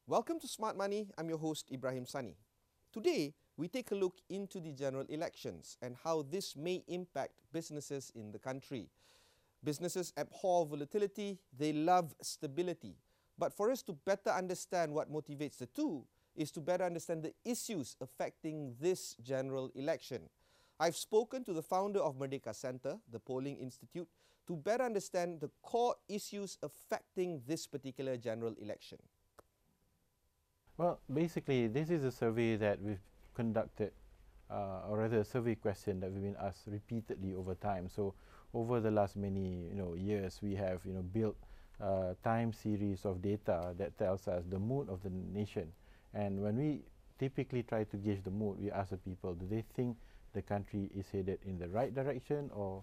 Welcome to Smart Money. I'm your host Ibrahim Sani. Today, we take a look into the general elections and how this may impact businesses in the country. Businesses abhor volatility, they love stability. But for us to better understand what motivates the two is to better understand the issues affecting this general election. I've spoken to the founder of Merdeka Center, the polling institute, to better understand the core issues affecting this particular general election. Well, basically, this is a survey that we've conducted, or rather a survey question that we've been asked repeatedly over time. So, over the last many years, we have built a time series of data that tells us the mood of the nation. And when we typically try to gauge the mood, we ask the people, do they think the country is headed in the right direction or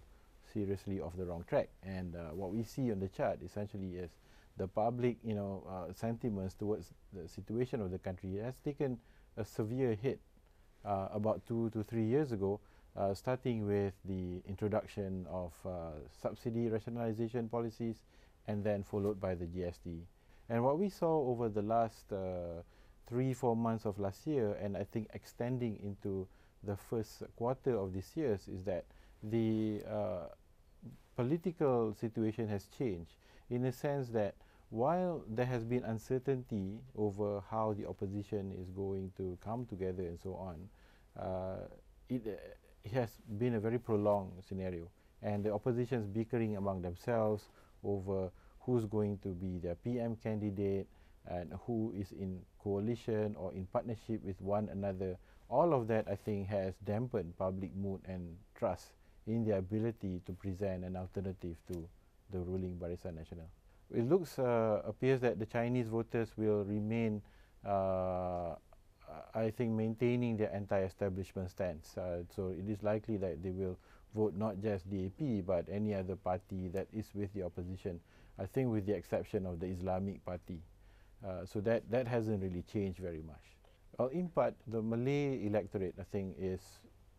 seriously off the wrong track? And what we see on the chart essentially is the public sentiments towards the situation of the country has taken a severe hit about 2 to 3 years ago, starting with the introduction of subsidy rationalization policies and then followed by the GST. And what we saw over the last 3-4 months of last year, and I think extending into the first quarter of this year, is that the political situation has changed in a sense that while there has been uncertainty over how the opposition is going to come together and so on, it has been a very prolonged scenario, and the opposition is bickering among themselves over who's going to be their PM candidate and who is in coalition or in partnership with one another. All of that, I think, has dampened public mood and trust in their ability to present an alternative to the ruling Barisan Nasional. It appears that the Chinese voters will remain, I think, maintaining their anti-establishment stance. So it is likely that they will vote not just DAP but any other party that is with the opposition, I think with the exception of the Islamic Party. So that hasn't really changed very much. Well, in part, the Malay electorate, I think, is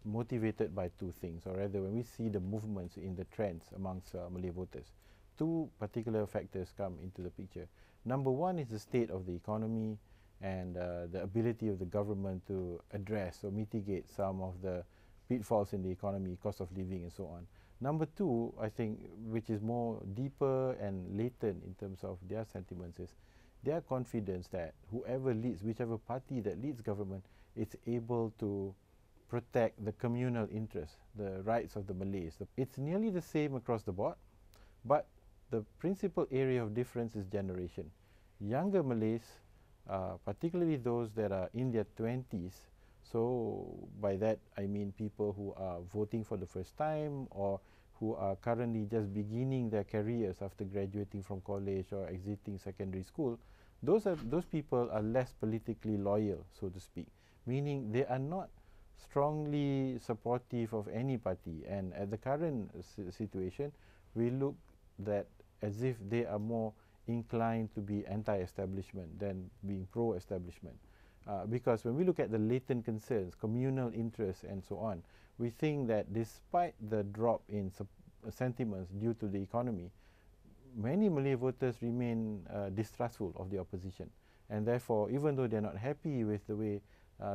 motivated by two things, or rather when we see the movements in the trends amongst Malay voters, two particular factors come into the picture. Number one is the state of the economy and the ability of the government to address or mitigate some of the pitfalls in the economy, cost of living and so on. Number two, I think, which is more deeper and latent in terms of their sentiments, is their confidence that whoever leads, whichever party that leads government, is able to protect the communal interests, the rights of the Malays. It's nearly the same across the board, but the principal area of difference is generation. Younger Malays, particularly those that are in their 20s, so by that I mean people who are voting for the first time or who are currently just beginning their careers after graduating from college or exiting secondary school, those people are less politically loyal, so to speak, meaning they are not strongly supportive of any party. And at the current situation, we look that as if they are more inclined to be anti-establishment than being pro-establishment. Because when we look at the latent concerns, communal interests and so on, we think that despite the drop in sentiments due to the economy, many Malay voters remain distrustful of the opposition. And therefore, even though they're not happy with the way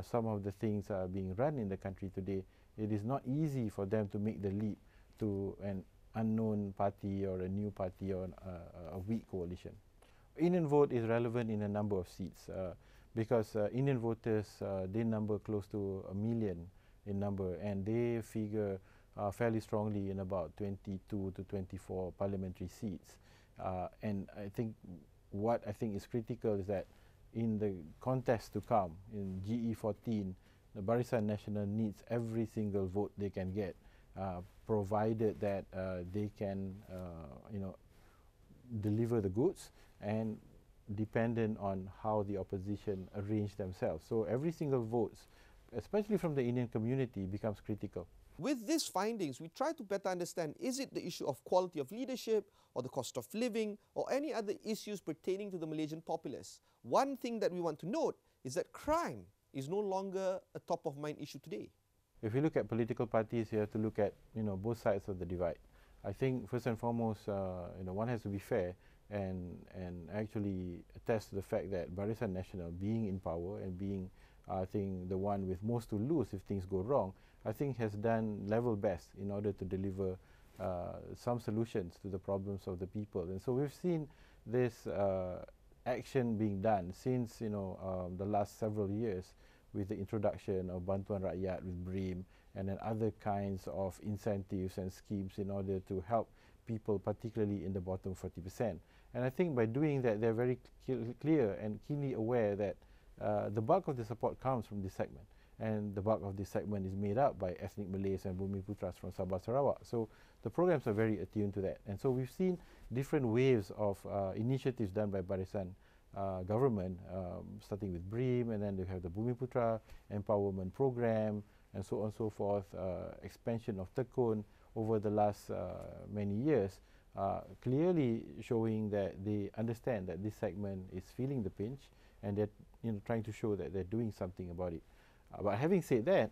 some of the things are being run in the country today, it is not easy for them to make the leap to an unknown party or a new party or a weak coalition. Indian vote is relevant in a number of seats because Indian voters, they number close to 1 million in number, and they figure fairly strongly in about 22 to 24 parliamentary seats. And I think what I think is critical is that in the contest to come in GE14, the Barisan Nasional needs every single vote they can get, provided that they can deliver the goods and dependent on how the opposition arrange themselves. So every single vote, especially from the Indian community, becomes critical. With these findings, we try to better understand, is it the issue of quality of leadership or the cost of living or any other issues pertaining to the Malaysian populace? One thing that we want to note is that crime is no longer a top-of-mind issue today. If you look at political parties, you have to look at both sides of the divide. I think first and foremost, one has to be fair and actually attest to the fact that Barisan Nasional, being in power and being, I think, the one with most to lose if things go wrong, I think has done level best in order to deliver some solutions to the problems of the people. And so we've seen this action being done since the last several years, with the introduction of Bantuan Rakyat with BRIM, and then other kinds of incentives and schemes in order to help people, particularly in the bottom 40%. And I think by doing that, they're very clear and keenly aware that the bulk of the support comes from this segment. And the bulk of this segment is made up by ethnic Malays and Bumi Putras from Sabah Sarawak. So the programs are very attuned to that. And so we've seen different waves of initiatives done by Barisan government, starting with BRIM, and then they have the Bumi Putra Empowerment Program, and so on and so forth, expansion of Tekun over the last many years, clearly showing that they understand that this segment is feeling the pinch, and they're trying to show that they're doing something about it. But having said that,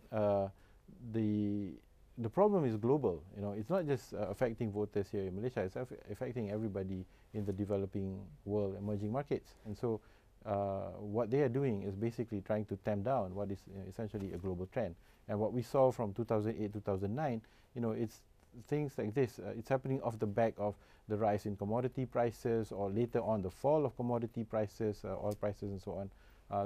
the problem is global. It's not just affecting voters here in Malaysia, it's affecting everybody in the developing world, emerging markets. And so what they are doing is basically trying to tamp down what is essentially a global trend. And what we saw from 2008, 2009, it's things like this. It's happening off the back of the rise in commodity prices, or later on the fall of commodity prices, oil prices and so on.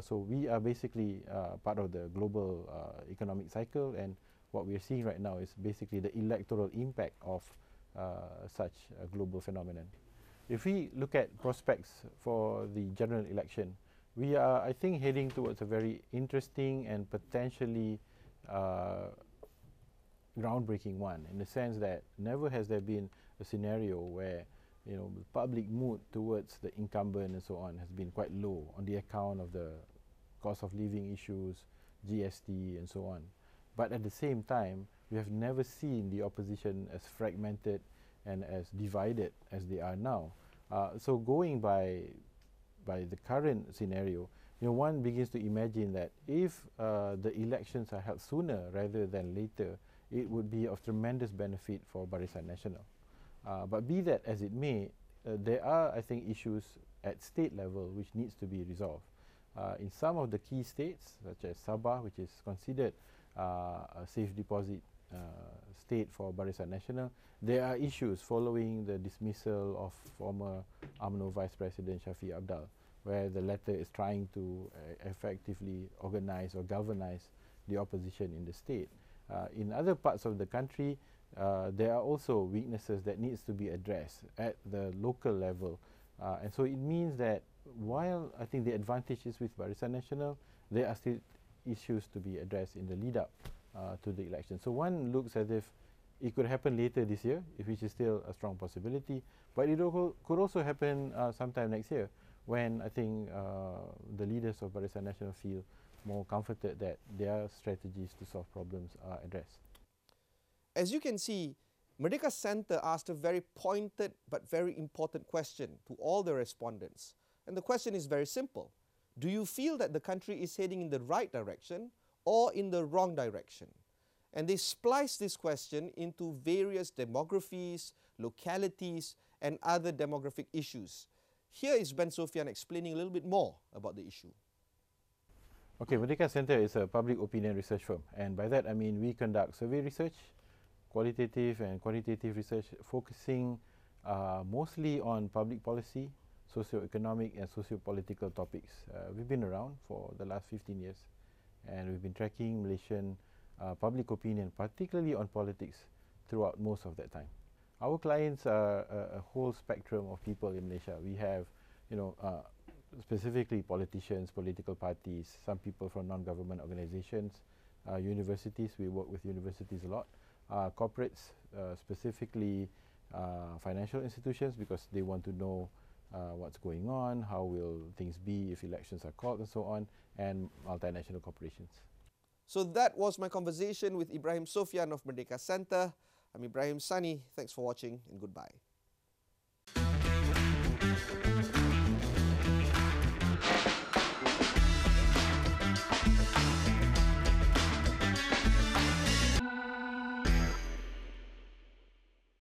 So we are basically part of the global economic cycle, and what we are seeing right now is basically the electoral impact of such a global phenomenon. If we look at prospects for the general election, we are, I think, heading towards a very interesting and potentially groundbreaking one, in the sense that never has there been a scenario where the public mood towards the incumbent and so on has been quite low on the account of the cost of living issues, GST and so on. But at the same time, we have never seen the opposition as fragmented and as divided as they are now. So going by the current scenario, one begins to imagine that if the elections are held sooner rather than later, it would be of tremendous benefit for Barisan Nasional. But be that as it may, there are, I think, issues at state level which needs to be resolved. In some of the key states, such as Sabah, which is considered a safe deposit state for Barisan Nasional, there are issues following the dismissal of former UMNO Vice President Shafiq Abdal, where the latter is trying to effectively organize or galvanize the opposition in the state. In other parts of the country, there are also weaknesses that needs to be addressed at the local level. And so it means that while I think the advantage is with Barisan Nasional, there are still issues to be addressed in the lead up to the election. So one looks as if it could happen later this year, which is still a strong possibility, but it could also happen sometime next year, when I think the leaders of Barisan Nasional feel more comforted that their strategies to solve problems are addressed. As you can see, Merdeka Center asked a very pointed but very important question to all the respondents. And the question is very simple. Do you feel that the country is heading in the right direction or in the wrong direction? And they spliced this question into various demographies, localities, and other demographic issues. Here is Ben Suffian explaining a little bit more about the issue. Okay, Merdeka Center is a public opinion research firm, and by that I mean we conduct survey research, qualitative and quantitative research, focusing mostly on public policy, socio-economic and socio-political topics. We've been around for the last 15 years, and we've been tracking Malaysian public opinion, particularly on politics, throughout most of that time. Our clients are a whole spectrum of people in Malaysia. We have, specifically politicians, political parties, some people from non-government organizations, universities. We work with universities a lot. Corporates, specifically financial institutions, because they want to know what's going on, how will things be if elections are called and so on, and multinational corporations. So that was my conversation with Ibrahim Suffian of Merdeka Center. I'm Ibrahim Sani. Thanks for watching and goodbye.